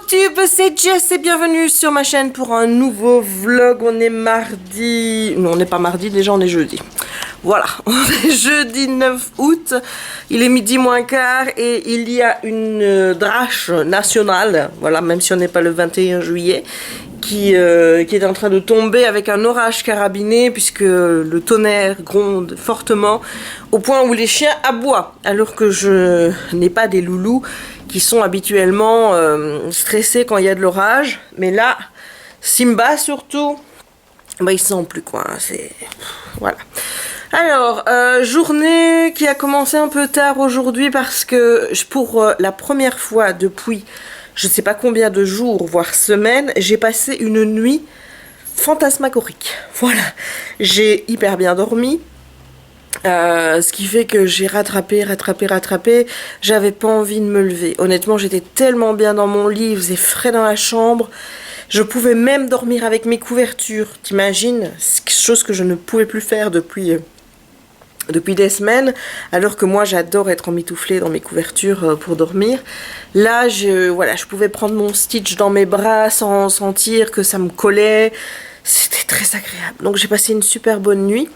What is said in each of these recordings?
YouTube, c'est Jess et bienvenue sur ma chaîne pour un nouveau vlog. On est mardi... Non, on n'est pas mardi, déjà on est jeudi. Voilà, on est jeudi 9 août, il est midi moins quart et il y a une drache nationale, voilà, même si on n'est pas le 21 juillet, qui est en train de tomber avec un orage carabiné puisque le tonnerre gronde fortement au point où les chiens aboient, alors que je n'ai pas des loulous qui sont habituellement stressés quand il y a de l'orage. Mais là, Simba surtout, bah, il sent plus quoi, c'est... Voilà. Alors, journée qui a commencé un peu tard aujourd'hui parce que pour la première fois depuis je ne sais pas combien de jours, voire semaines, j'ai passé une nuit fantasmagorique. Voilà, j'ai hyper bien dormi. Ce qui fait que j'ai rattrapé. J'avais pas envie de me lever. Honnêtement, j'étais tellement bien dans mon lit, il faisait frais dans la chambre. Je pouvais même dormir avec mes couvertures. T'imagines? C'est quelque chose que je ne pouvais plus faire depuis des semaines, alors que moi j'adore être emmitouflée dans mes couvertures pour dormir. Là, je pouvais prendre mon Stitch dans mes bras sans sentir que ça me collait. C'était très agréable. Donc j'ai passé une super bonne nuit.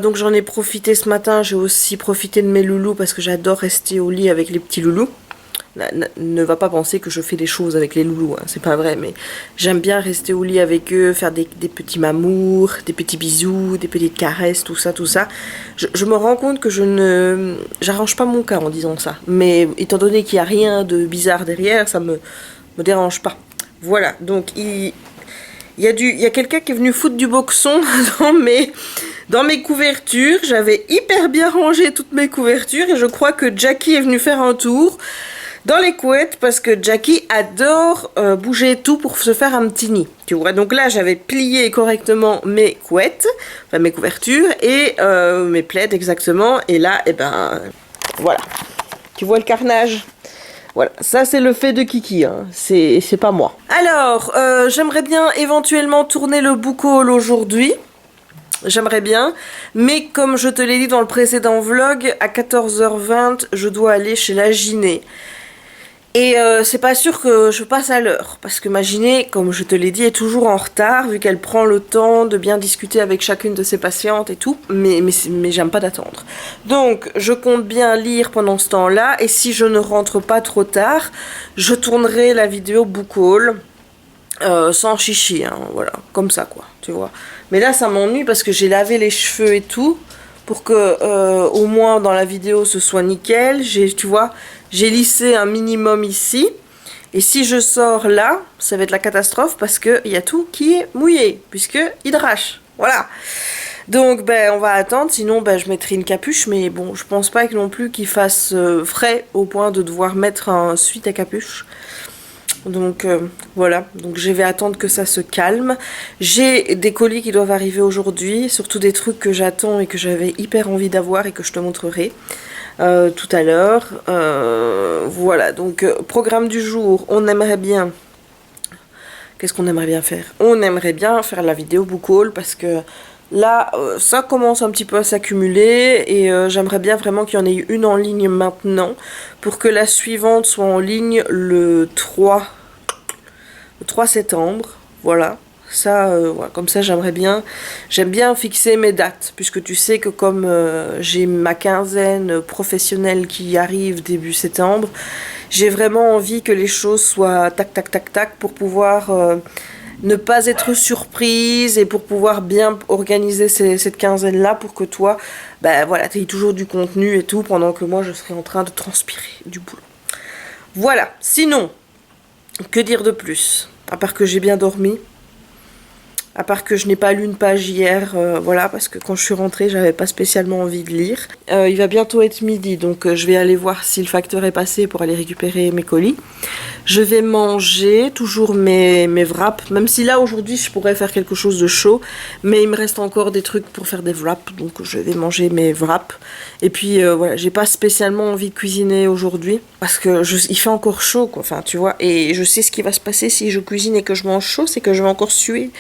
Donc j'en ai profité ce matin. J'ai aussi profité de mes loulous parce que j'adore rester au lit avec les petits loulous. Ne va pas penser que je fais des choses avec les loulous, hein, c'est pas vrai, mais j'aime bien rester au lit avec eux, faire des petits mamours, des petits bisous, des petites caresses, tout ça. Je me rends compte que j'arrange pas mon cas en disant ça, mais étant donné qu'il n'y a rien de bizarre derrière, ça me dérange pas. Voilà, donc il y a quelqu'un qui est venu foutre du boxon dans mes couvertures. J'avais hyper bien rangé toutes mes couvertures et je crois que Jackie est venu faire un tour dans les couettes parce que Jackie adore bouger tout pour se faire un petit nid. Tu vois, donc là j'avais plié correctement mes couettes, enfin mes couvertures et mes plaids exactement. Et là, eh ben voilà, tu vois le carnage. Voilà, ça c'est le fait de Kiki, hein. C'est pas moi. Alors, j'aimerais bien éventuellement tourner le book haul aujourd'hui. J'aimerais bien, mais comme je te l'ai dit dans le précédent vlog, à 14h20, je dois aller chez la gyné. Et c'est pas sûr que je passe à l'heure, parce que ma gyné, comme je te l'ai dit, est toujours en retard, vu qu'elle prend le temps de bien discuter avec chacune de ses patientes et tout, mais j'aime pas d'attendre. Donc, je compte bien lire pendant ce temps-là, et si je ne rentre pas trop tard, je tournerai la vidéo book haul, sans chichi, hein, voilà, comme ça quoi, tu vois. Mais là, ça m'ennuie parce que j'ai lavé les cheveux et tout, pour que au moins dans la vidéo ce soit nickel. Tu vois, j'ai lissé un minimum ici. Et si je sors là, ça va être la catastrophe parce qu'il y a tout qui est mouillé, puisqu'il drache. Voilà. Donc, ben, on va attendre, sinon ben, je mettrai une capuche. Mais bon, je pense pas que non plus qu'il fasse frais au point de devoir mettre un suite à capuche. Donc voilà, donc je vais attendre que ça se calme. J'ai des colis qui doivent arriver aujourd'hui, surtout des trucs que j'attends et que j'avais hyper envie d'avoir et que je te montrerai tout à l'heure. Voilà, donc programme du jour, on aimerait bien... Qu'est-ce qu'on aimerait bien faire? On aimerait bien faire la vidéo book haul parce que là, ça commence un petit peu à s'accumuler et j'aimerais bien vraiment qu'il y en ait une en ligne maintenant pour que la suivante soit en ligne le 3 septembre. Voilà, ça, voilà. Comme ça j'aimerais bien, j'aime bien fixer mes dates puisque tu sais que comme j'ai ma quinzaine professionnelle qui arrive début septembre, j'ai vraiment envie que les choses soient tac pour pouvoir... ne pas être surprise et pour pouvoir bien organiser cette quinzaine-là pour que toi, ben voilà, tu aies toujours du contenu et tout pendant que moi je serai en train de transpirer du boulot. Voilà, sinon, que dire de plus? À part que j'ai bien dormi, à part que je n'ai pas lu une page hier, voilà, parce que quand je suis rentrée, j'avais pas spécialement envie de lire. Il va bientôt être midi, donc je vais aller voir si le facteur est passé pour aller récupérer mes colis. Je vais manger toujours mes wraps, même si là aujourd'hui je pourrais faire quelque chose de chaud, mais il me reste encore des trucs pour faire des wraps, donc je vais manger mes wraps. Et puis voilà, j'ai pas spécialement envie de cuisiner aujourd'hui, parce que il fait encore chaud, quoi, enfin tu vois, et je sais ce qui va se passer si je cuisine et que je mange chaud, c'est que je vais encore suer.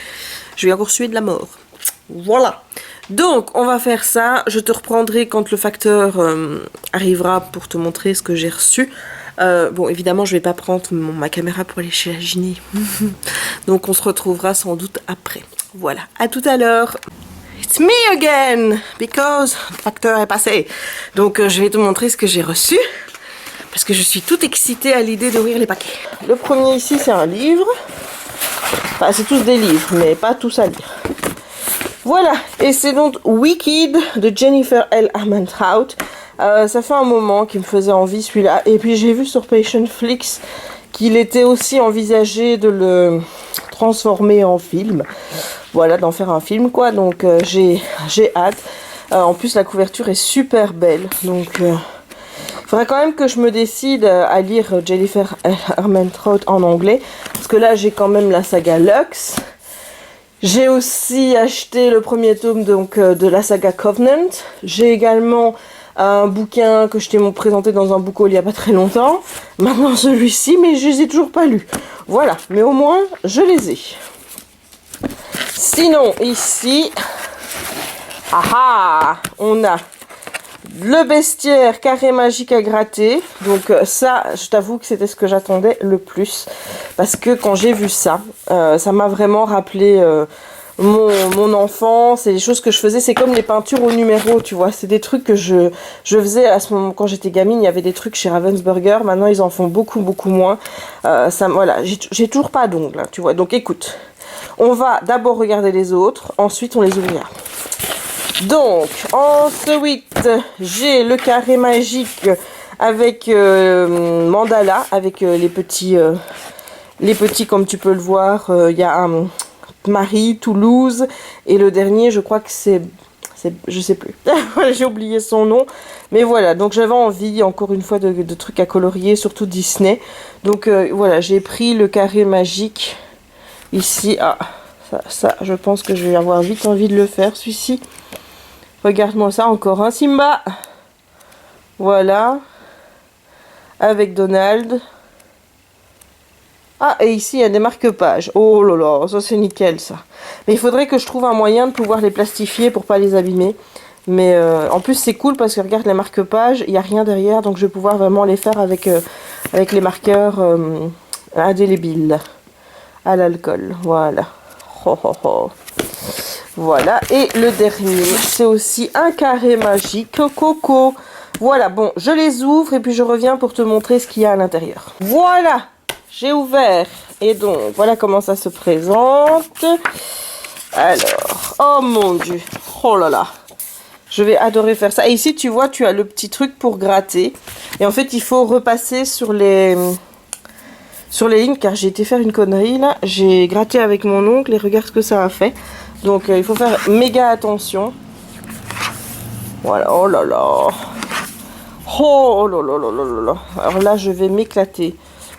Je vais encore suer de la mort. Voilà. Donc, on va faire ça. Je te reprendrai quand le facteur arrivera pour te montrer ce que j'ai reçu. Bon, évidemment, je vais pas prendre ma caméra pour aller chez la gyné. Donc, on se retrouvera sans doute après. Voilà, à tout à l'heure. It's me again, because le facteur est passé. Donc, je vais te montrer ce que j'ai reçu. Parce que je suis toute excitée à l'idée d'ouvrir les paquets. Le premier ici, c'est un livre. Enfin, c'est tous des livres, mais pas tous à lire. Voilà, et c'est donc Wicked de Jennifer L. Armentrout. Ça fait un moment qu'il me faisait envie celui-là. Et puis j'ai vu sur Patientflix qu'il était aussi envisagé de le transformer en film. Voilà, d'en faire un film quoi. Donc j'ai hâte. En plus la couverture est super belle. Donc il faudrait quand même que je me décide à lire Jennifer Armentrout en anglais. Parce que là, j'ai quand même la saga Lux. J'ai aussi acheté le premier tome donc, de la saga Covenant. J'ai également un bouquin que je t'ai présenté dans un book haul il n'y a pas très longtemps. Maintenant celui-ci, mais je les ai toujours pas lus. Voilà, mais au moins, je les ai. Sinon, ici, on a le bestiaire carré magique à gratter. Donc ça, je t'avoue que c'était ce que j'attendais le plus. Parce que quand j'ai vu ça, ça m'a vraiment rappelé mon enfance et les choses que je faisais. C'est comme les peintures au numéro, tu vois. C'est des trucs que je faisais à ce moment. Quand j'étais gamine, il y avait des trucs chez Ravensburger. Maintenant, ils en font beaucoup, beaucoup moins. Voilà, j'ai toujours pas d'ongles, hein, tu vois. Donc écoute, on va d'abord regarder les autres. Ensuite, on les ouvrira. Donc, ensuite, j'ai le carré magique avec mandala, avec les petits, comme tu peux le voir. Il y a un Marie, Toulouse, et le dernier, je crois que c'est je sais plus. J'ai oublié son nom. Mais voilà, donc j'avais envie, encore une fois, de trucs à colorier, surtout Disney. Donc voilà, j'ai pris le carré magique ici. Ah, ça, je pense que je vais avoir vite envie de le faire, celui-ci. Regarde-moi ça, encore un Simba. Voilà. Avec Donald. Ah, et ici, il y a des marque-pages. Oh là là, ça c'est nickel, ça. Mais il faudrait que je trouve un moyen de pouvoir les plastifier pour pas les abîmer. Mais en plus, c'est cool parce que regarde les marque-pages, il n'y a rien derrière. Donc, je vais pouvoir vraiment les faire avec les marqueurs indélébiles à l'alcool. Voilà. Ho, ho, ho. Voilà, et le dernier, c'est aussi un carré magique, Coco. Voilà, bon, je les ouvre et puis je reviens pour te montrer ce qu'il y a à l'intérieur. Voilà, j'ai ouvert. Et donc, voilà comment ça se présente. Alors, oh mon Dieu, oh là là. Je vais adorer faire ça. Et ici, tu vois, tu as le petit truc pour gratter. Et en fait, il faut repasser sur les lignes, car j'ai été faire une connerie, là. J'ai gratté avec mon oncle et regarde ce que ça a fait. Donc il faut faire méga attention. Voilà, oh là là. Oh là là là là là. Alors là, je vais m'éclater.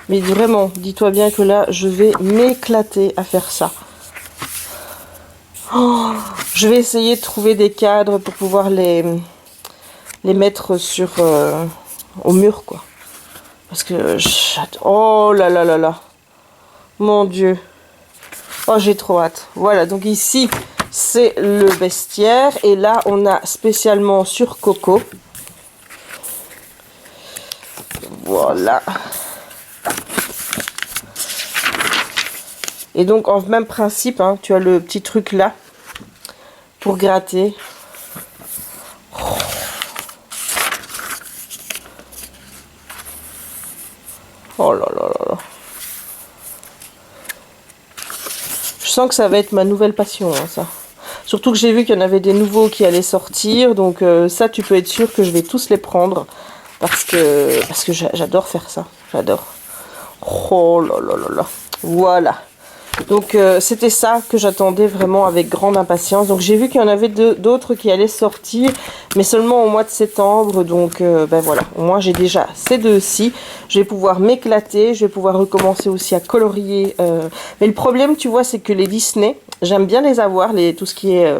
Mais vraiment, dis-toi bien que là, je vais m'éclater à faire ça. Oh, je vais essayer de trouver des cadres pour pouvoir les mettre sur au mur, quoi. Parce que oh là là là là. Mon Dieu. Oh, j'ai trop hâte. Voilà, donc ici, c'est le bestiaire. Et là, on a spécialement sur Coco. Voilà. Et donc, en même principe, hein, tu as le petit truc là pour gratter. Oh là là là là. Je sens que ça va être ma nouvelle passion, hein, ça. Surtout que j'ai vu qu'il y en avait des nouveaux qui allaient sortir. Donc ça, tu peux être sûr que je vais tous les prendre. Parce que j'adore faire ça. J'adore. Oh là là là là. Voilà. Donc c'était ça que j'attendais vraiment avec grande impatience. Donc j'ai vu qu'il y en avait d'autres qui allaient sortir, mais seulement au mois de septembre. Donc ben voilà, moi j'ai déjà ces deux-ci. Je vais pouvoir m'éclater, je vais pouvoir recommencer aussi à colorier. Mais le problème, tu vois, c'est que les Disney, j'aime bien les avoir, tout ce qui est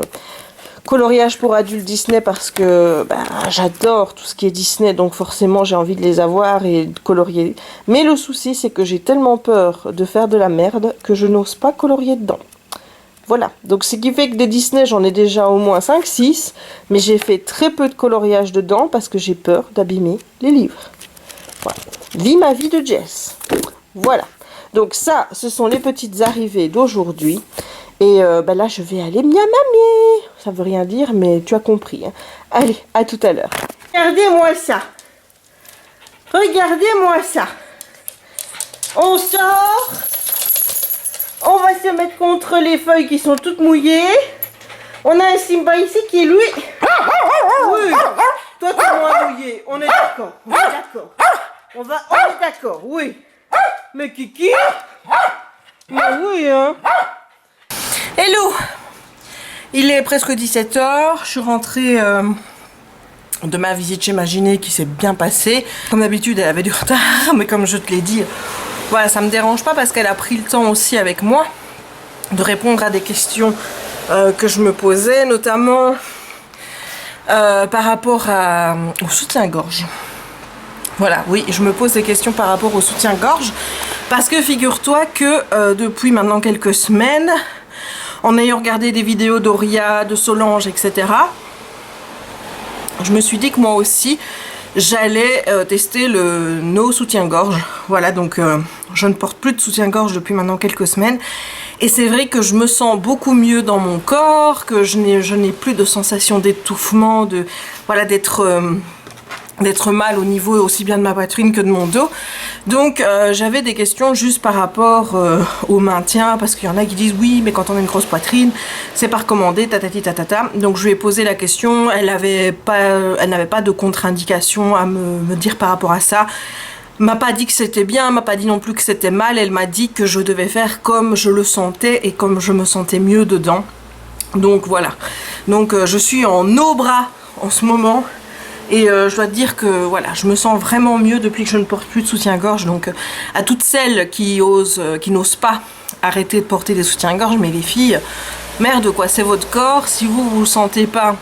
coloriage pour adultes Disney, parce que ben, j'adore tout ce qui est Disney, donc forcément j'ai envie de les avoir et de colorier. Mais le souci, c'est que j'ai tellement peur de faire de la merde que je n'ose pas colorier dedans. Voilà, donc ce qui fait que des Disney, j'en ai déjà au moins 5-6, mais j'ai fait très peu de coloriage dedans parce que j'ai peur d'abîmer les livres. Voilà. Lis ma vie de Jess. Voilà. Donc ça, ce sont les petites arrivées d'aujourd'hui. Et là, je vais aller miamamier. Ça veut rien dire, mais tu as compris. Hein. Allez, à tout à l'heure. Regardez-moi ça. Regardez-moi ça. On sort. On va se mettre contre les feuilles qui sont toutes mouillées. On a un Simba ici qui est lui. Oui, toi tu es moins mouillé. On est d'accord. On est d'accord. On est d'accord, oui. Mais Kiki. Mais oui, hein. Hello. Il est presque 17 h. Je suis rentrée de ma visite chez Maginé qui s'est bien passée. Comme d'habitude, elle avait du retard. Mais comme je te l'ai dit, voilà, ça me dérange pas parce qu'elle a pris le temps aussi avec moi de répondre à des questions que je me posais, notamment par rapport au soutien-gorge. Voilà, oui, je me pose des questions par rapport au soutien-gorge parce que figure-toi que depuis maintenant quelques semaines, en ayant regardé des vidéos d'Auria, de Solange, etc., je me suis dit que moi aussi, j'allais tester le No soutien-gorge. Voilà, donc je ne porte plus de soutien-gorge depuis maintenant quelques semaines. Et c'est vrai que je me sens beaucoup mieux dans mon corps, que je n'ai plus de sensation d'étouffement, d'être mal au niveau aussi bien de ma poitrine que de mon dos. Donc j'avais des questions juste par rapport au maintien, parce qu'il y en a qui disent oui mais quand on a une grosse poitrine c'est pas recommandé, tatati tatata. Donc je lui ai posé la question, elle n'avait pas de contre-indication à me dire par rapport à ça. M'a pas dit que c'était bien, m'a pas dit non plus que c'était mal, elle m'a dit que je devais faire comme je le sentais et comme je me sentais mieux dedans. Donc voilà, donc je suis en no bras en ce moment. Et je dois te dire que voilà, je me sens vraiment mieux depuis que je ne porte plus de soutien-gorge. Donc à toutes celles qui n'osent pas arrêter de porter des soutiens-gorge, mais les filles, merde quoi, c'est votre corps. Si vous le sentez pas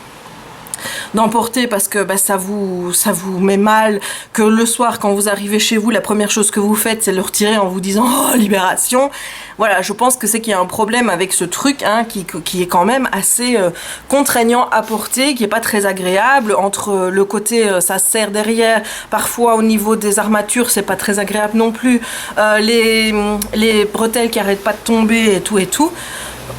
d'en porter parce que ça vous met mal, que le soir quand vous arrivez chez vous, la première chose que vous faites c'est le retirer en vous disant oh libération. Voilà, je pense que c'est qu'il y a un problème avec ce truc hein, qui est quand même assez contraignant à porter, qui est pas très agréable. Entre le côté ça serre derrière, parfois au niveau des armatures c'est pas très agréable non plus, les bretelles qui arrêtent pas de tomber et tout.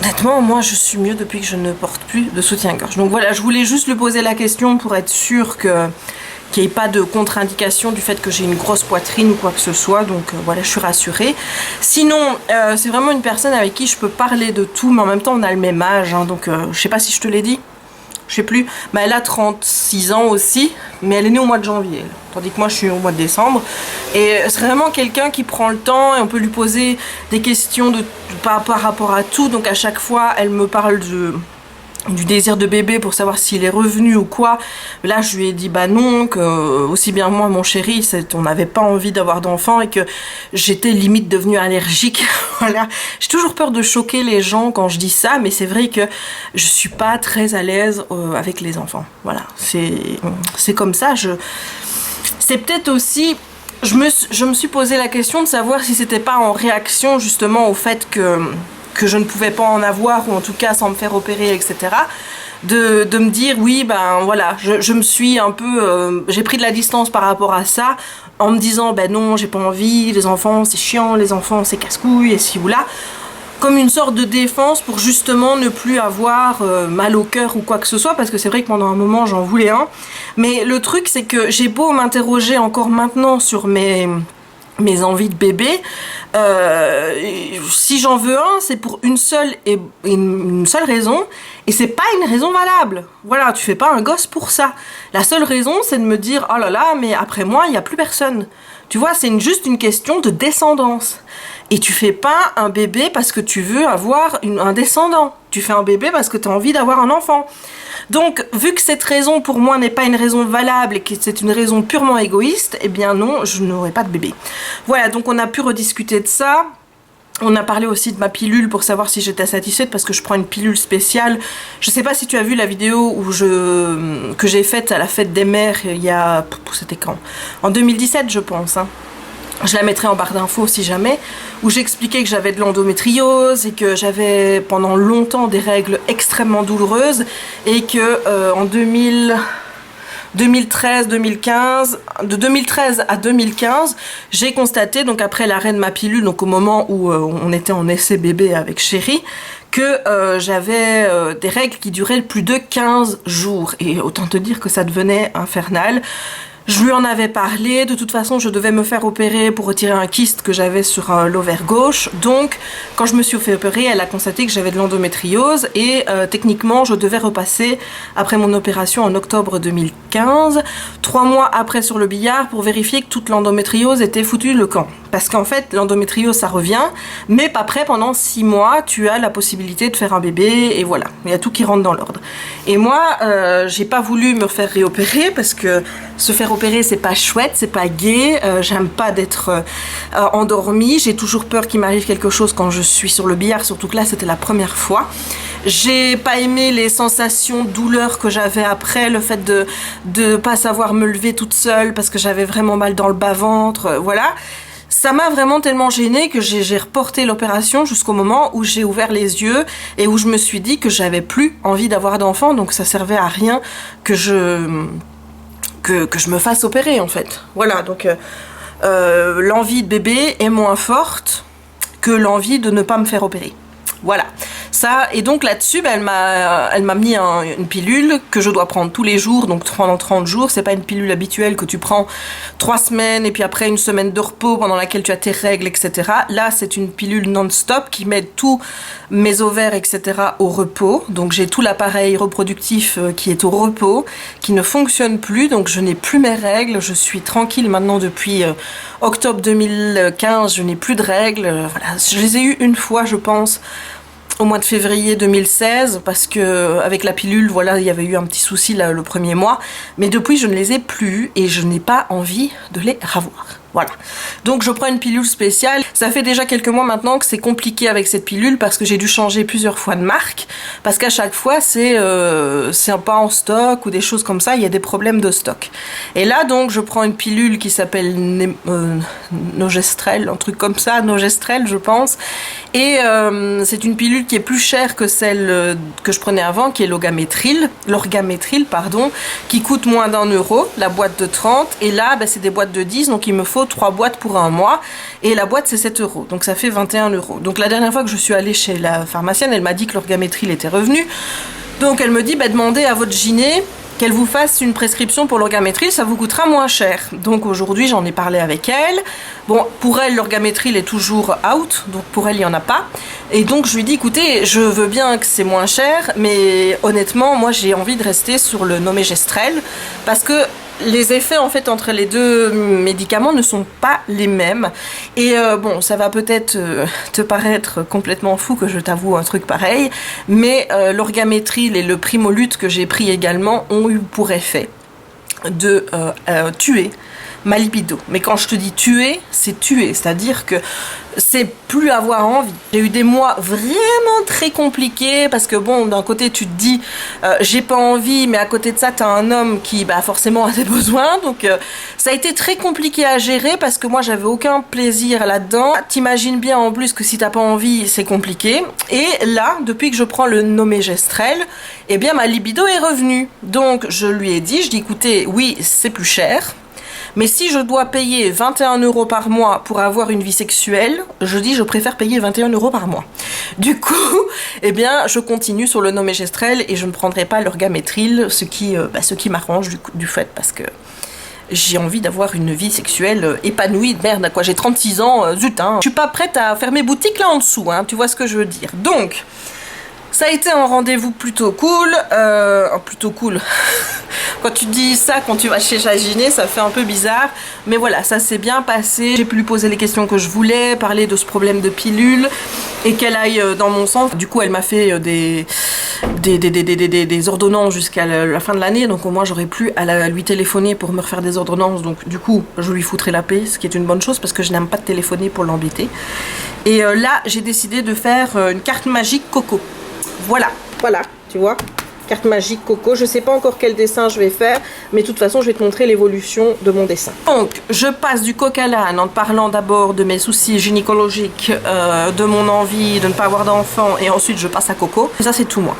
Honnêtement, moi je suis mieux depuis que je ne porte plus de soutien-gorge. Donc voilà, je voulais juste lui poser la question pour être sûre qu'il n'y ait pas de contre-indication du fait que j'ai une grosse poitrine ou quoi que ce soit. Donc voilà, je suis rassurée. Sinon, c'est vraiment une personne avec qui je peux parler de tout, mais en même temps on a le même âge. Hein, donc je sais pas si je te l'ai dit. Je sais plus, mais elle a 36 ans aussi, mais elle est née au mois de janvier, elle. Tandis que moi je suis au mois de décembre. Et c'est vraiment quelqu'un qui prend le temps et on peut lui poser des questions par rapport à tout. Donc à chaque fois, elle me parle du désir de bébé pour savoir s'il est revenu ou quoi. Là je lui ai dit bah non, que aussi bien moi mon chéri on n'avait pas envie d'avoir d'enfant et que j'étais limite devenue allergique. Voilà, j'ai toujours peur de choquer les gens quand je dis ça, mais c'est vrai que je suis pas très à l'aise avec les enfants. Voilà, c'est comme ça. C'est peut-être aussi, je me suis posé la question de savoir si c'était pas en réaction justement au fait que je ne pouvais pas en avoir, ou en tout cas sans me faire opérer, etc. De me dire, oui, ben voilà, je me suis un peu... j'ai pris de la distance par rapport à ça, en me disant, ben non, j'ai pas envie, les enfants c'est chiant, les enfants c'est casse-couille, et ci ou là. Comme une sorte de défense pour justement ne plus avoir mal au cœur ou quoi que ce soit, parce que c'est vrai que pendant un moment j'en voulais un. Mais le truc c'est que j'ai beau m'interroger encore maintenant sur mes envies de bébé, si j'en veux un, c'est pour une seule raison, et c'est pas une raison valable. Voilà, tu fais pas un gosse pour ça. La seule raison, c'est de me dire, oh là là, mais après moi, il n'y a plus personne. Tu vois, c'est juste une question de descendance. Et tu fais pas un bébé parce que tu veux avoir un descendant. Tu fais un bébé parce que tu as envie d'avoir un enfant. Donc, vu que cette raison pour moi n'est pas une raison valable et que c'est une raison purement égoïste, eh bien non, je n'aurai pas de bébé. Voilà, donc on a pu rediscuter de ça. On a parlé aussi de ma pilule pour savoir si j'étais satisfaite parce que je prends une pilule spéciale. Je sais pas si tu as vu la vidéo que j'ai faite à la fête des mères il y a... C'était quand? En 2017 je pense, hein. Je la mettrai en barre d'infos si jamais, où j'expliquais que j'avais de l'endométriose et que j'avais pendant longtemps des règles extrêmement douloureuses et que en 2000... 2013-2015, de 2013 à 2015, j'ai constaté, donc après l'arrêt de ma pilule, donc au moment où on était en essai bébé avec Chéri, que j'avais des règles qui duraient plus de 15 jours. Et autant te dire que ça devenait infernal. Je lui en avais parlé, de toute façon je devais me faire opérer pour retirer un kyste que j'avais sur l'ovaire gauche. Donc quand je me suis fait opérer, elle a constaté que j'avais de l'endométriose et techniquement je devais repasser après mon opération en octobre 2015, 3 mois après sur le billard pour vérifier que toute l'endométriose était foutue le camp. Parce qu'en fait l'endométriose ça revient, mais pas près pendant 6 mois, tu as la possibilité de faire un bébé et voilà, il y a tout qui rentre dans l'ordre. Et moi j'ai pas voulu me faire réopérer parce que se faire opérer c'est pas chouette, c'est pas gai, j'aime pas d'être endormie, j'ai toujours peur qu'il m'arrive quelque chose quand je suis sur le billard, surtout que là c'était la première fois. J'ai pas aimé les sensations douleur que j'avais après, le fait de pas savoir me lever toute seule parce que j'avais vraiment mal dans le bas-ventre, voilà. Ça m'a vraiment tellement gênée que j'ai reporté l'opération jusqu'au moment où j'ai ouvert les yeux et où je me suis dit que j'avais plus envie d'avoir d'enfant, donc ça servait à rien que je me fasse opérer en fait. Voilà, donc l'envie de bébé est moins forte que l'envie de ne pas me faire opérer. Voilà, ça, et donc là-dessus, elle m'a mis une pilule que je dois prendre tous les jours, donc pendant 30 jours. C'est pas une pilule habituelle que tu prends 3 semaines et puis après une semaine de repos pendant laquelle tu as tes règles, etc. Là, c'est une pilule non-stop qui met tous mes ovaires, etc. au repos. Donc j'ai tout l'appareil reproductif qui est au repos, qui ne fonctionne plus, donc je n'ai plus mes règles. Je suis tranquille maintenant depuis octobre 2015, je n'ai plus de règles. Voilà, je les ai eues une fois, je pense, au mois de février 2016, parce que avec la pilule, voilà, il y avait eu un petit souci là, le premier mois, mais depuis je ne les ai plus et je n'ai pas envie de les revoir. Voilà, donc je prends une pilule spéciale. Ça fait déjà quelques mois maintenant que c'est compliqué avec cette pilule parce que j'ai dû changer plusieurs fois de marque, parce qu'à chaque fois c'est pas en stock ou des choses comme ça, il y a des problèmes de stock. Et là donc je prends une pilule qui s'appelle Nogestrel, un truc comme ça, Nogestrel je pense, et c'est une pilule qui est plus chère que celle que je prenais avant, qui est l'orgamétril, pardon, qui coûte moins d'1 €, la boîte de 30, et là c'est des boîtes de 10, donc il me faut 3 boîtes pour un mois et la boîte c'est 7 €, donc ça fait 21 €. Donc la dernière fois que je suis allée chez la pharmacienne, elle m'a dit que l'orgamétril était revenu, donc elle me dit demandez à votre gyné qu'elle vous fasse une prescription pour l'orgamétril, ça vous coûtera moins cher. Donc aujourd'hui j'en ai parlé avec elle. Bon, pour elle l'orgamétril est toujours out, donc pour elle il n'y en a pas. Et donc je lui dis écoutez, je veux bien que c'est moins cher, mais honnêtement moi j'ai envie de rester sur le Nomegestrel parce que les effets en fait entre les deux médicaments ne sont pas les mêmes. Et bon, ça va peut-être te paraître complètement fou que je t'avoue un truc pareil, mais l'orgamétril et le Primolut que j'ai pris également ont eu pour effet de tuer ma libido. Mais quand je te dis tuer, c'est tuer, c'est-à-dire que c'est plus avoir envie. J'ai eu des mois vraiment très compliqués parce que bon, d'un côté tu te dis j'ai pas envie, mais à côté de ça t'as un homme qui forcément a des besoins, donc ça a été très compliqué à gérer parce que moi j'avais aucun plaisir là-dedans. T'imagines bien en plus que si t'as pas envie c'est compliqué. Et là, depuis que je prends le Nomegestrel, eh bien ma libido est revenue. Donc je lui ai dit, écoutez, oui c'est plus cher, mais si je dois payer 21 € par mois pour avoir une vie sexuelle, je préfère payer 21 € par mois. Du coup, eh bien, je continue sur le Nomegestrel et je ne prendrai pas l'orgamétril, ce qui m'arrange du fait parce que j'ai envie d'avoir une vie sexuelle épanouie. Merde, quoi, j'ai 36 ans, zut, hein. Je suis pas prête à fermer boutique là en dessous, hein, tu vois ce que je veux dire. Donc, ça a été un rendez-vous plutôt cool, Quand tu dis ça, quand tu vas chez la gyné, ça fait un peu bizarre. Mais voilà, ça s'est bien passé. J'ai pu lui poser les questions que je voulais, parler de ce problème de pilule et qu'elle aille dans mon sens. Du coup, elle m'a fait des ordonnances jusqu'à la fin de l'année. Donc au moins, j'aurais plus à lui téléphoner pour me refaire des ordonnances. Donc du coup, je lui foutrai la paix, ce qui est une bonne chose parce que je n'aime pas de téléphoner pour l'embêter. Et là, j'ai décidé de faire une carte magique Coco. Voilà, tu vois, carte magique Coco. Je sais pas encore quel dessin je vais faire, mais de toute façon je vais te montrer l'évolution de mon dessin. Donc je passe du coq à l'âne en te parlant d'abord de mes soucis gynécologiques, de mon envie de ne pas avoir d'enfant, et ensuite je passe à Coco. Ça c'est tout moi.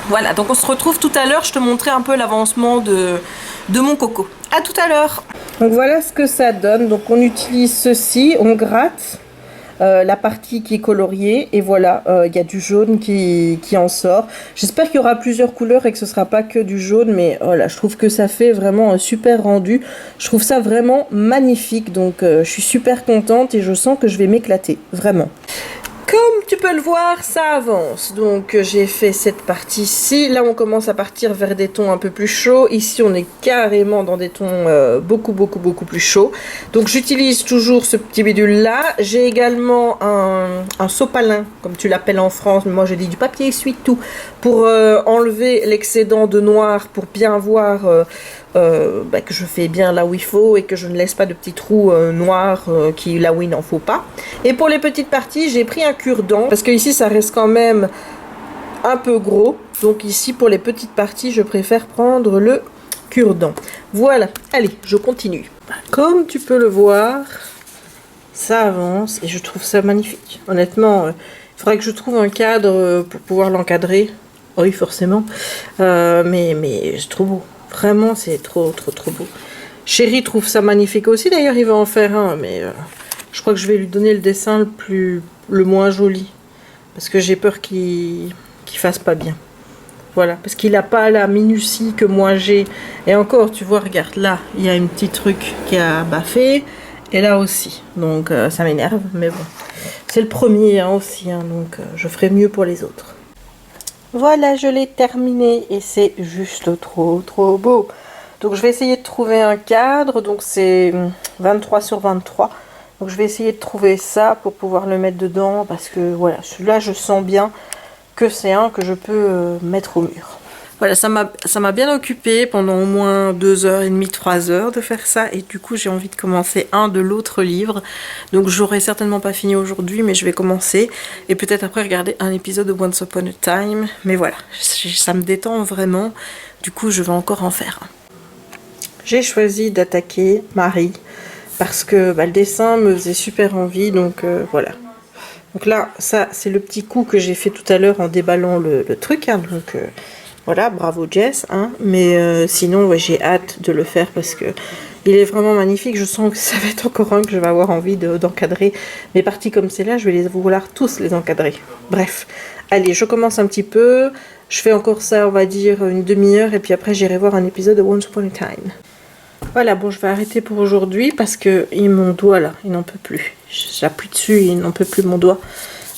Voilà, donc on se retrouve tout à l'heure, je te montrais un peu l'avancement de mon coco. À tout à l'heure. Donc voilà ce que ça donne. Donc on utilise ceci, on gratte la partie qui est coloriée et voilà, il y a du jaune qui en sort. J'espère qu'il y aura plusieurs couleurs et que ce sera pas que du jaune, mais voilà, je trouve que ça fait vraiment un super rendu. Je trouve ça vraiment magnifique, donc je suis super contente et je sens que je vais m'éclater, vraiment. Comme tu peux le voir, ça avance. Donc j'ai fait cette partie-ci. Là, on commence à partir vers des tons un peu plus chauds. Ici, on est carrément dans des tons beaucoup plus chauds. Donc j'utilise toujours ce petit bidule-là. J'ai également un sopalin, comme tu l'appelles en France. Mais moi, je dis du papier essuie-tout pour enlever l'excédent de noir, pour bien voir que je fais bien là où il faut et que je ne laisse pas de petits trous noirs là où il n'en faut pas. Et pour les petites parties, j'ai pris un cure-dent parce que ici ça reste quand même un peu gros. Donc ici pour les petites parties, je préfère prendre le cure-dent. Voilà, allez, je continue. Comme tu peux le voir, ça avance et je trouve ça magnifique. Honnêtement, il faudrait que je trouve un cadre pour pouvoir l'encadrer. Oui, forcément. Mais c'est trop beau. Vraiment, c'est trop beau. Chéri trouve ça magnifique aussi. D'ailleurs, il va en faire un. Mais je crois que je vais lui donner le dessin le moins joli. Parce que j'ai peur qu'il fasse pas bien. Voilà. Parce qu'il n'a pas la minutie que moi j'ai. Et encore, tu vois, regarde, là, il y a un petit truc qui a baffé. Et là aussi. Donc, ça m'énerve. Mais bon. C'est le premier aussi. Donc, je ferai mieux pour les autres. Voilà, je l'ai terminé et c'est juste trop beau. Donc je vais essayer de trouver un cadre, donc c'est 23 sur 23. Donc je vais essayer de trouver ça pour pouvoir le mettre dedans parce que voilà, celui-là je sens bien que c'est un que je peux mettre au mur. Voilà, ça m'a bien occupé pendant au moins 2h30, 3h de faire ça. Et du coup, j'ai envie de commencer un de l'autre livre. Donc, j'aurai certainement pas fini aujourd'hui, mais je vais commencer. Et peut-être après regarder un épisode de Once Upon a Time. Mais voilà, ça me détend vraiment. Du coup, je vais encore en faire un. J'ai choisi d'attaquer Marie. Parce que le dessin me faisait super envie. Donc, voilà. Donc là, ça, c'est le petit coup que j'ai fait tout à l'heure en déballant le truc. Donc... voilà, bravo Jess, mais sinon ouais, j'ai hâte de le faire parce que il est vraiment magnifique. Je sens que ça va être encore un que je vais avoir envie d'encadrer. Mes parties comme celle-là, je vais vouloir tous les encadrer. Bref, allez, je commence un petit peu. Je fais encore ça, on va dire, une demi-heure et puis après j'irai voir un épisode de Once Upon a Time. Voilà, bon, je vais arrêter pour aujourd'hui parce que mon doigt là, il n'en peut plus. J'appuie dessus, il n'en peut plus mon doigt.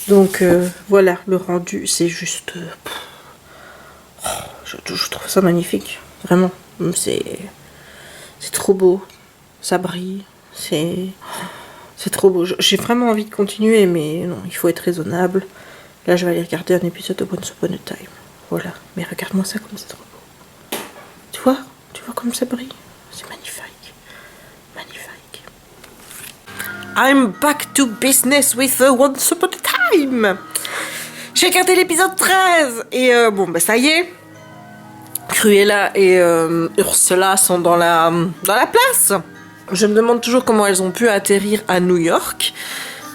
Donc voilà, le rendu, c'est juste... Je trouve ça magnifique, vraiment, c'est trop beau, ça brille, c'est trop beau. J'ai vraiment envie de continuer, mais non, il faut être raisonnable. Là, je vais aller regarder un épisode de Once Upon a Time, voilà. Mais regarde-moi ça comme c'est trop beau. Tu vois comme ça brille, c'est magnifique, magnifique. I'm back to business with Once Upon a Time. J'ai regardé l'épisode 13 et bon, ça y est. Cruella et Ursula sont dans la place. Je me demande toujours comment elles ont pu atterrir à New York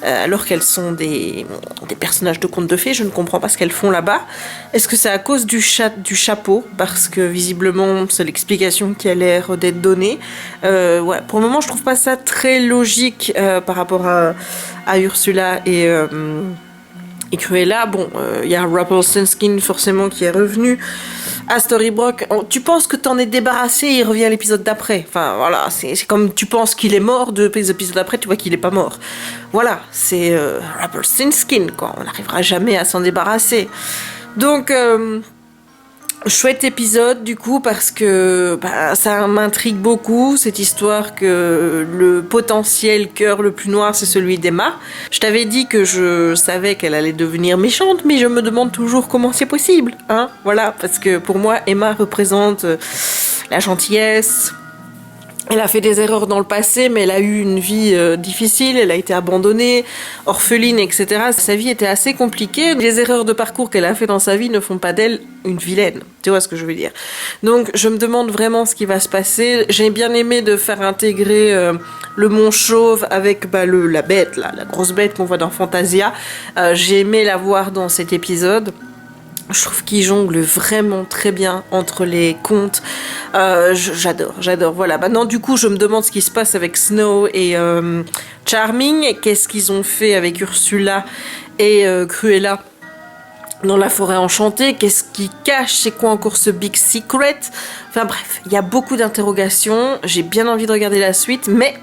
alors qu'elles sont des personnages de contes de fées. Je ne comprends pas ce qu'elles font là-bas. Est-ce que c'est à cause du chapeau? Parce que visiblement c'est l'explication qui a l'air d'être donnée. Ouais, pour le moment je trouve pas ça très logique par rapport à Ursula et Cruella. Bon, il y a Rumpelstiltskin forcément qui est revenu à Storybrooke. Tu penses que t'en es débarrassé et il revient à l'épisode d'après. Enfin voilà, c'est comme tu penses qu'il est mort, deux épisodes après tu vois qu'il est pas mort. Voilà, c'est Rumpelstiltskin quoi, on n'arrivera jamais à s'en débarrasser. Donc chouette épisode du coup parce que ça m'intrigue beaucoup cette histoire que le potentiel cœur le plus noir c'est celui d'Emma. Je t'avais dit que je savais qu'elle allait devenir méchante mais je me demande toujours comment c'est possible, voilà, parce que pour moi Emma représente la gentillesse. Elle a fait des erreurs dans le passé, mais elle a eu une vie difficile, elle a été abandonnée, orpheline, etc. Sa vie était assez compliquée. Les erreurs de parcours qu'elle a fait dans sa vie ne font pas d'elle une vilaine. Tu vois ce que je veux dire? Donc, je me demande vraiment ce qui va se passer. J'ai bien aimé de faire intégrer le mont Chauve avec la bête, là, la grosse bête qu'on voit dans Fantasia. J'ai aimé la voir dans cet épisode. Je trouve qu'il jongle vraiment très bien entre les contes. J'adore. Voilà. Maintenant, du coup, je me demande ce qui se passe avec Snow et Charming. Qu'est-ce qu'ils ont fait avec Ursula et Cruella dans la forêt enchantée? Qu'est-ce qui cache? C'est quoi encore ce big secret? Enfin bref, il y a beaucoup d'interrogations. J'ai bien envie de regarder la suite, mais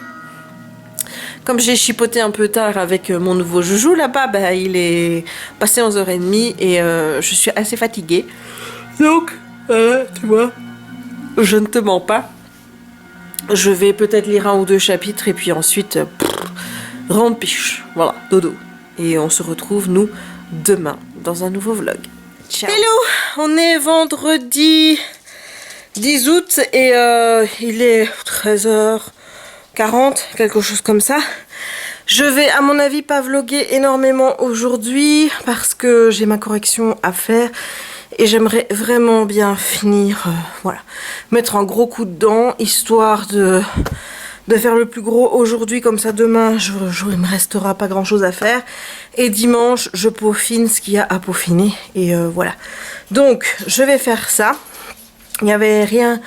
comme j'ai chipoté un peu tard avec mon nouveau joujou là-bas, bah, il est passé 11h30 et je suis assez fatiguée. Donc, tu vois, je ne te mens pas. Je vais peut-être lire 1 ou 2 chapitres et puis ensuite, rempiche. Voilà, dodo. Et on se retrouve, nous, demain, dans un nouveau vlog. Ciao. Hello, on est vendredi 10 août et il est 13h40, quelque chose comme ça. Je vais à mon avis pas vlogger énormément aujourd'hui parce que j'ai ma correction à faire et j'aimerais vraiment bien finir, voilà, mettre un gros coup dedans histoire de faire le plus gros aujourd'hui, comme ça demain il me restera pas grand chose à faire et dimanche je peaufine ce qu'il y a à peaufiner et voilà. Donc je vais faire ça. Il n'y avait rien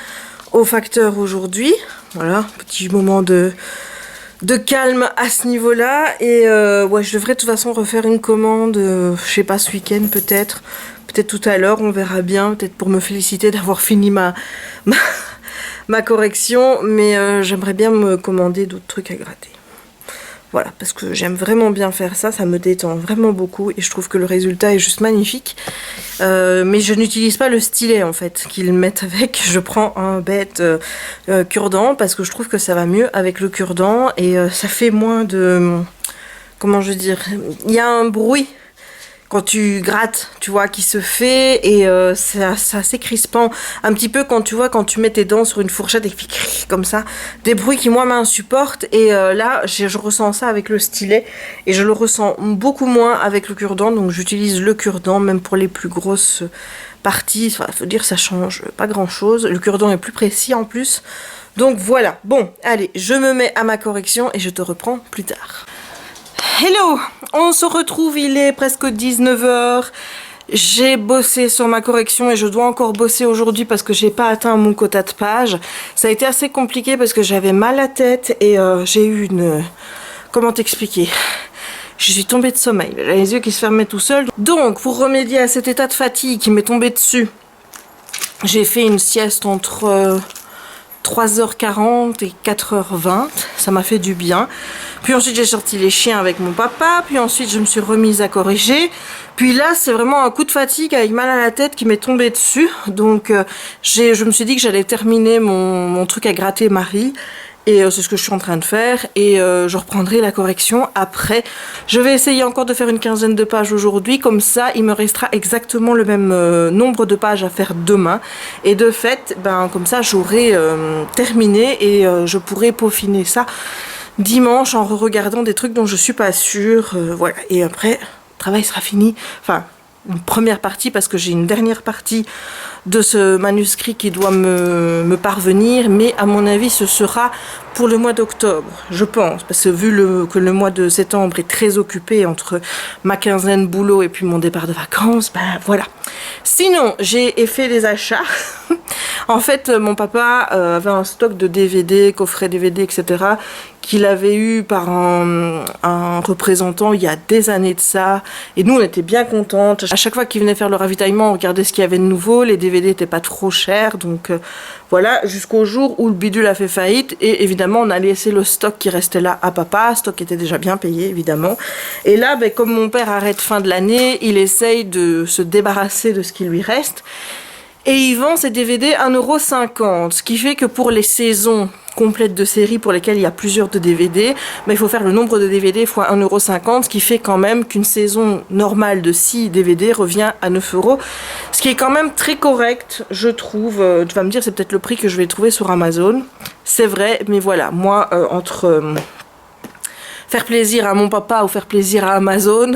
au facteur aujourd'hui, voilà, petit moment de calme à ce niveau-là et ouais, je devrais de toute façon refaire une commande, je sais pas, ce week-end peut-être tout à l'heure, on verra bien, peut-être pour me féliciter d'avoir fini ma correction, mais j'aimerais bien me commander d'autres trucs à gratter. Voilà, parce que j'aime vraiment bien faire ça, ça me détend vraiment beaucoup et je trouve que le résultat est juste magnifique. Mais je n'utilise pas le stylet en fait qu'ils mettent avec, je prends un bête cure-dent parce que je trouve que ça va mieux avec le cure-dent et ça fait moins de... Comment je veux dire? Il y a un bruit quand tu grattes, tu vois, qui se fait et c'est assez crispant. Un petit peu quand tu vois, quand tu mets tes dents sur une fourchette et puis comme ça, des bruits qui moi m'insupportent et là je ressens ça avec le stylet et je le ressens beaucoup moins avec le cure-dent, donc j'utilise le cure-dent même pour les plus grosses parties. Enfin, faut dire ça change pas grand chose, le cure-dent est plus précis en plus, donc voilà. Bon, allez, je me mets à ma correction et je te reprends plus tard. Hello, on se retrouve, il est presque 19h. J'ai bossé sur ma correction et je dois encore bosser aujourd'hui parce que j'ai pas atteint mon quota de pages. Ça a été assez compliqué parce que j'avais mal à la tête et j'ai eu une... Comment t'expliquer? Je suis tombée de sommeil, j'avais les yeux qui se fermaient tout seuls. Donc, pour remédier à cet état de fatigue qui m'est tombé dessus, j'ai fait une sieste entre 3h40 et 4h20, ça m'a fait du bien. Puis ensuite j'ai sorti les chiens avec mon papa, puis ensuite je me suis remise à corriger. Puis là c'est vraiment un coup de fatigue avec mal à la tête qui m'est tombé dessus. Donc je me suis dit que j'allais terminer mon truc à gratter Marie. Et c'est ce que je suis en train de faire et je reprendrai la correction après. Je vais essayer encore de faire une quinzaine de pages aujourd'hui, comme ça il me restera exactement le même nombre de pages à faire demain. Et de fait, ben, comme ça j'aurai terminé et je pourrai peaufiner ça dimanche en re-regardant des trucs dont je suis pas sûre. Voilà, et après le travail sera fini. Enfin, une première partie parce que j'ai une dernière partie de ce manuscrit qui doit me parvenir, mais à mon avis ce sera pour le mois d'octobre, je pense, parce que vu que le mois de septembre est très occupé entre ma quinzaine boulot et puis mon départ de vacances, ben voilà. Sinon, j'ai fait des achats. En fait, mon papa avait un stock de DVD, coffrets DVD, etc. qu'il avait eu par un représentant il y a des années de ça. Et nous, on était bien contentes. À chaque fois qu'il venait faire le ravitaillement, on regardait ce qu'il y avait de nouveau. Les DVD n'étaient pas trop chers. Donc voilà, jusqu'au jour où le bidule a fait faillite. Et évidemment, on a laissé le stock qui restait là à papa. Stock qui était déjà bien payé, évidemment. Et là, ben, comme mon père arrête fin de l'année, il essaye de se débarrasser de ce qui lui reste. Et il vend ses DVD 1,50 €, ce qui fait que pour les saisons complètes de séries pour lesquelles il y a plusieurs de DVD, mais il faut faire le nombre de DVD fois 1,50 €, ce qui fait quand même qu'une saison normale de 6 DVD revient à 9 €, ce qui est quand même très correct, je trouve. Tu vas me dire, c'est peut-être le prix que je vais trouver sur Amazon, c'est vrai, mais voilà, moi, entre faire plaisir à mon papa ou faire plaisir à Amazon,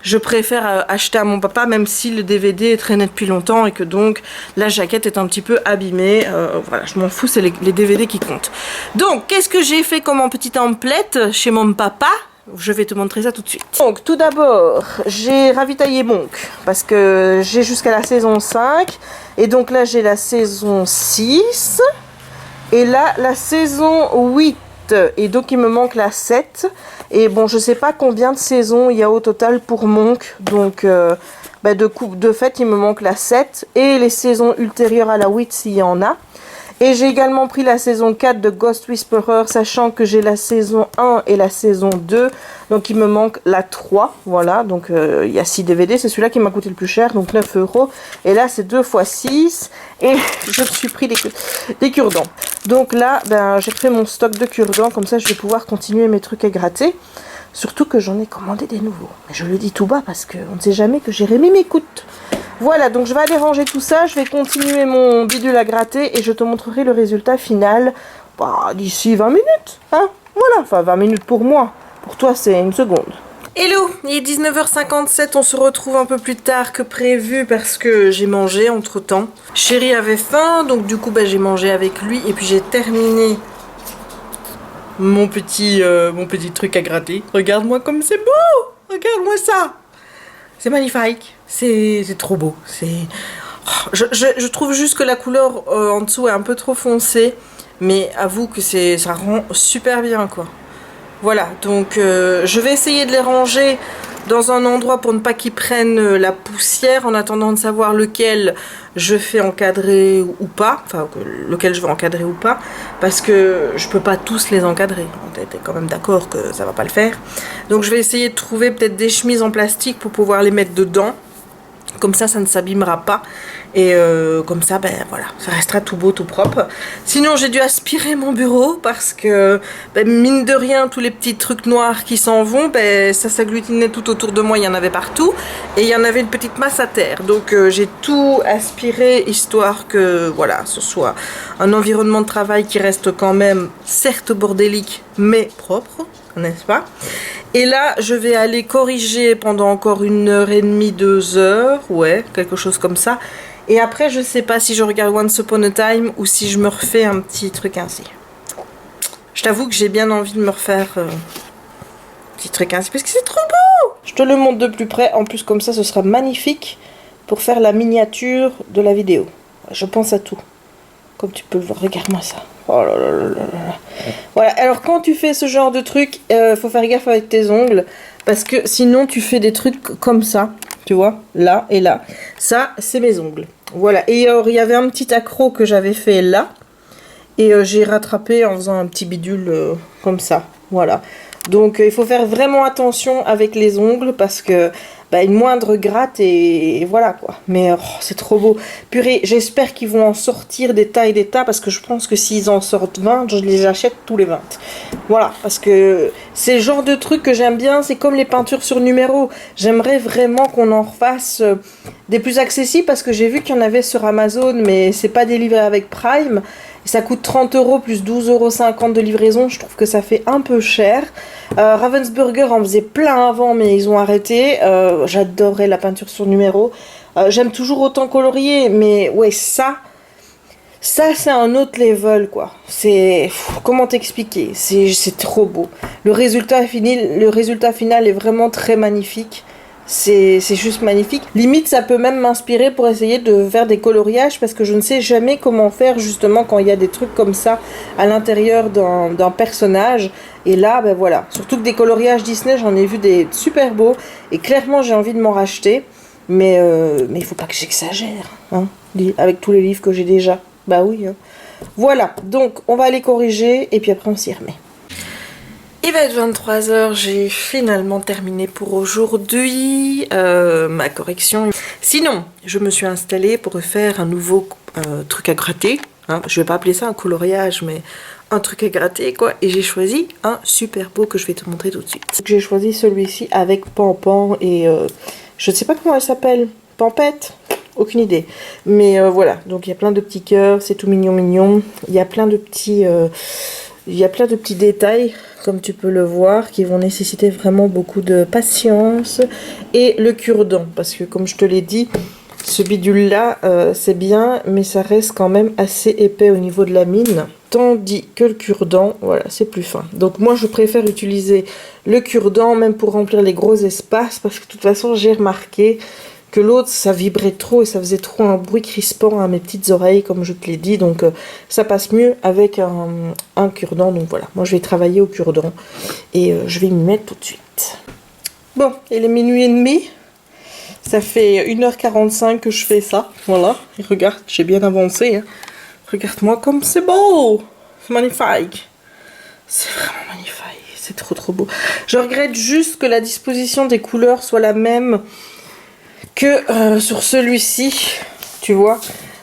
je préfère acheter à mon papa, même si le DVD est traîné depuis longtemps et que donc la jaquette est un petit peu abîmée. Voilà, je m'en fous, c'est les DVD qui comptent. Donc, qu'est-ce que j'ai fait comme en petite template chez mon papa? Je vais te montrer ça tout de suite. Donc tout d'abord, j'ai ravitaillé Monk parce que j'ai jusqu'à la saison 5 et donc là j'ai la saison 6 et là la saison 8 et donc il me manque la 7 et bon je sais pas combien de saisons il y a au total pour Monk donc de fait il me manque la 7 et les saisons ultérieures à la 8 s'il y en a. Et j'ai également pris la saison 4 de Ghost Whisperer, sachant que j'ai la saison 1 et la saison 2. Donc il me manque la 3. Voilà, donc il y a 6 DVD. C'est celui-là qui m'a coûté le plus cher, donc 9 €. Et là, c'est 2 x 6. Et je me suis pris des cure-dents. Donc là, j'ai fait mon stock de cure-dents. Comme ça, je vais pouvoir continuer mes trucs à gratter. Surtout que j'en ai commandé des nouveaux. Mais je le dis tout bas parce qu'on ne sait jamais que Jérémy m'écoute. Voilà, donc je vais aller ranger tout ça, je vais continuer mon bidule à gratter et je te montrerai le résultat final d'ici 20 minutes. Hein, voilà, enfin 20 minutes pour moi. Pour toi, c'est une seconde. Hello, il est 19h57, on se retrouve un peu plus tard que prévu parce que j'ai mangé entre temps. Chéri avait faim, donc du coup j'ai mangé avec lui et puis j'ai terminé mon petit truc à gratter. Regarde-moi comme c'est beau, regarde-moi ça. C'est magnifique, c'est trop beau. Je trouve juste que la couleur en dessous est un peu trop foncée, mais avoue que ça rend super bien quoi. Voilà, donc je vais essayer de les ranger dans un endroit pour ne pas qu'ils prennent la poussière en attendant de savoir lequel je fais encadrer ou pas, enfin lequel je vais encadrer ou pas, parce que je peux pas tous les encadrer, t'es quand même d'accord que ça va pas le faire. Donc je vais essayer de trouver peut-être des chemises en plastique pour pouvoir les mettre dedans, comme ça ne s'abîmera pas. Et comme ça, voilà, ça restera tout beau, tout propre. Sinon, j'ai dû aspirer mon bureau parce que, mine de rien, tous les petits trucs noirs qui s'en vont, ça s'agglutinait tout autour de moi, il y en avait partout. Et il y en avait une petite masse à terre. Donc, j'ai tout aspiré, histoire que, voilà, ce soit un environnement de travail qui reste quand même, certes bordélique, mais propre, n'est-ce pas? Et là, je vais aller corriger pendant encore 1h30, 2 heures, ouais, quelque chose comme ça. Et après, je sais pas si je regarde Once Upon a Time ou si je me refais un petit truc ainsi. Je t'avoue que j'ai bien envie de me refaire un petit truc ainsi parce que c'est trop beau. Je te le montre de plus près. En plus, comme ça, ce sera magnifique pour faire la miniature de la vidéo. Je pense à tout. Comme tu peux le voir, regarde-moi ça. Oh là là là là là. Voilà, alors quand tu fais ce genre de truc, faut faire gaffe avec tes ongles. Parce que sinon, tu fais des trucs comme ça. Tu vois, là et là. Ça, c'est mes ongles. Voilà. Et il y avait un petit accroc que j'avais fait là. Et j'ai rattrapé en faisant un petit bidule comme ça. Voilà. Donc, il faut faire vraiment attention avec les ongles parce que une moindre gratte et voilà quoi. Mais c'est trop beau. Purée, j'espère qu'ils vont en sortir des tas et des tas parce que je pense que s'ils en sortent 20, je les achète tous les 20. Voilà, parce que c'est le genre de truc que j'aime bien, c'est comme les peintures sur numéro. J'aimerais vraiment qu'on en refasse des plus accessibles parce que j'ai vu qu'il y en avait sur Amazon, mais c'est pas délivré avec Prime. Et ça coûte 30 € plus 12,50 € de livraison. Je trouve que ça fait un peu cher. Ravensburger en faisait plein avant, mais ils ont arrêté. J'adorerais la peinture sur numéro. J'aime toujours autant colorier, mais ouais, ça c'est un autre level, quoi. C'est... Comment t'expliquer? C'est trop beau. Le résultat final est vraiment très magnifique. C'est juste magnifique. Limite, ça peut même m'inspirer pour essayer de faire des coloriages parce que je ne sais jamais comment faire justement quand il y a des trucs comme ça à l'intérieur d'un personnage. Et là, voilà. Surtout que des coloriages Disney, j'en ai vu des super beaux et clairement, j'ai envie de m'en racheter. Mais il faut pas que j'exagère, hein, avec tous les livres que j'ai déjà. Bah oui. Hein. Voilà. Donc, on va aller corriger et puis après, on s'y remet. Il va être 23 h, j'ai finalement terminé pour aujourd'hui ma correction. Sinon, je me suis installée pour faire un nouveau truc à gratter. Hein. Je vais pas appeler ça un coloriage, mais un truc à gratter quoi. Et j'ai choisi un super beau que je vais te montrer tout de suite. J'ai choisi celui-ci avec Pampan et je ne sais pas comment elle s'appelle. Pampette? Aucune idée. Mais voilà, donc il y a plein de petits cœurs, c'est tout mignon mignon. Il y a plein de petits... Il y a plein de petits détails, comme tu peux le voir, qui vont nécessiter vraiment beaucoup de patience. Et le cure-dent, parce que comme je te l'ai dit, ce bidule-là, c'est bien, mais ça reste quand même assez épais au niveau de la mine. tandis que le cure-dent, voilà, c'est plus fin. Donc moi je préfère utiliser le cure-dent même pour remplir les gros espaces, parce que de toute façon j'ai remarqué que l'autre ça vibrait trop et ça faisait trop un bruit crispant à mes petites oreilles, comme je te l'ai dit. Donc ça passe mieux avec un cure-dent. Donc voilà, moi je vais travailler au cure-dent et je vais m'y mettre tout de suite. Bon, il est minuit et demi. Ça fait 1h45 que je fais ça. Voilà, et regarde, j'ai bien avancé. Hein. Regarde-moi comme c'est beau. C'est magnifique. C'est vraiment magnifique. C'est trop trop beau. Je regrette juste que la disposition des couleurs soit la même que sur celui-ci. Tu vois,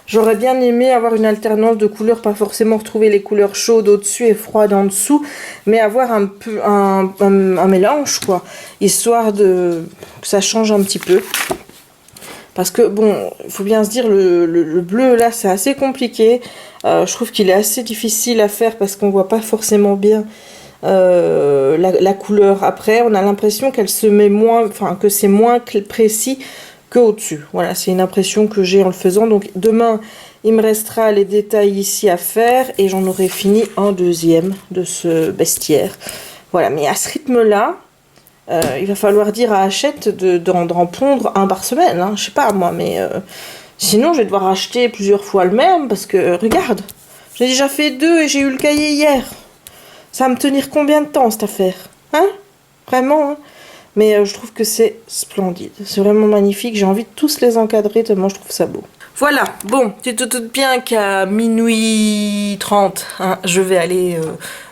j'aurais bien aimé avoir une alternance de couleurs, pas forcément retrouver les couleurs chaudes au-dessus et froides en dessous, mais avoir un peu un mélange, quoi, histoire de que ça change un petit peu. Parce que bon, il faut bien se dire, le bleu là c'est assez compliqué. Je trouve qu'il est assez difficile à faire parce qu'on voit pas forcément bien la couleur. Après, on a l'impression qu'elle se met moins, enfin que c'est moins précis qu'au-dessus. Voilà, c'est une impression que j'ai en le faisant. Donc demain, il me restera les détails ici à faire et j'en aurai fini un deuxième de ce bestiaire. Voilà, mais à ce rythme-là, il va falloir dire à Hachette d'en pondre un par semaine. Hein, je sais pas moi, mais sinon je vais devoir acheter plusieurs fois le même parce que, regarde, j'ai déjà fait 2 et j'ai eu le cahier hier. Ça va me tenir combien de temps cette affaire? Hein? Vraiment, hein? Mais je trouve que c'est splendide. C'est vraiment magnifique. J'ai envie de tous les encadrer tellement je trouve ça beau. Voilà. Bon, tu te doutes bien qu'à minuit 30, hein, je vais aller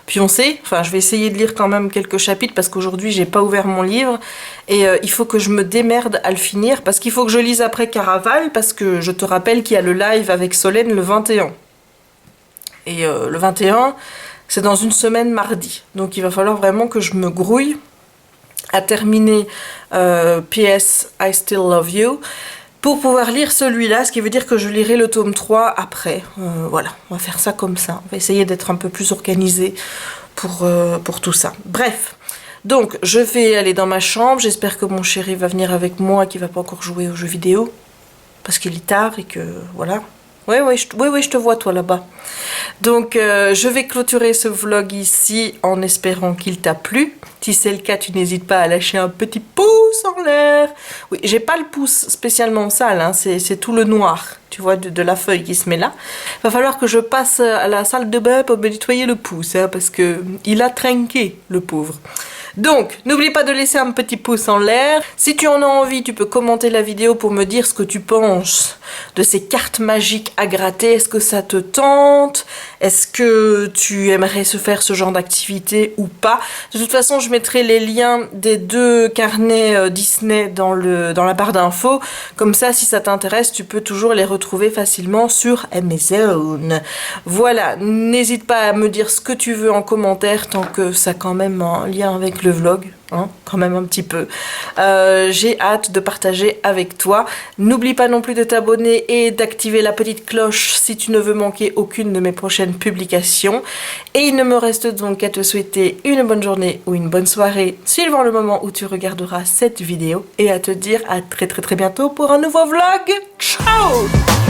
pioncer. Enfin, je vais essayer de lire quand même quelques chapitres parce qu'aujourd'hui, j'ai pas ouvert mon livre. Et il faut que je me démerde à le finir parce qu'il faut que je lise après Caraval parce que je te rappelle qu'il y a le live avec Solène le 21. Et le 21, c'est dans une semaine mardi. Donc il va falloir vraiment que je me grouille à terminer PS I Still Love You pour pouvoir lire celui-là, ce qui veut dire que je lirai le tome 3 après. Voilà, on va faire ça comme ça. On va essayer d'être un peu plus organisé pour tout ça. Bref, donc je vais aller dans ma chambre. J'espère que mon chéri va venir avec moi, qu'il va pas encore jouer aux jeux vidéo. Parce qu'il est tard et que voilà. Oui, je te vois toi là-bas. Donc je vais clôturer ce vlog ici en espérant qu'il t'a plu. Si c'est le cas, tu n'hésites pas à lâcher un petit pouce en l'air. Oui, j'ai pas le pouce spécialement sale, hein, c'est tout le noir, tu vois, de la feuille qui se met là. Il va falloir que je passe à la salle de bain pour me nettoyer le pouce, hein, parce que il a trinqué, le pauvre. Donc, n'oublie pas de laisser un petit pouce en l'air. Si tu en as envie, tu peux commenter la vidéo pour me dire ce que tu penses de ces cartes magiques à gratter. Est-ce que ça te tente? Est-ce que tu aimerais se faire ce genre d'activité ou pas? De toute façon, je mettrai les liens des 2 carnets Disney dans la barre d'infos. Comme ça, si ça t'intéresse, tu peux toujours les retrouver facilement sur Amazon. Voilà, n'hésite pas à me dire ce que tu veux en commentaire tant que ça a quand même un lien avec le vlog, hein, quand même un petit peu. J'ai hâte de partager avec toi. N'oublie pas non plus de t'abonner et d'activer la petite cloche si tu ne veux manquer aucune de mes prochaines publications. Et il ne me reste donc qu'à te souhaiter une bonne journée ou une bonne soirée suivant le moment où tu regarderas cette vidéo et à te dire à très bientôt pour un nouveau vlog. Ciao!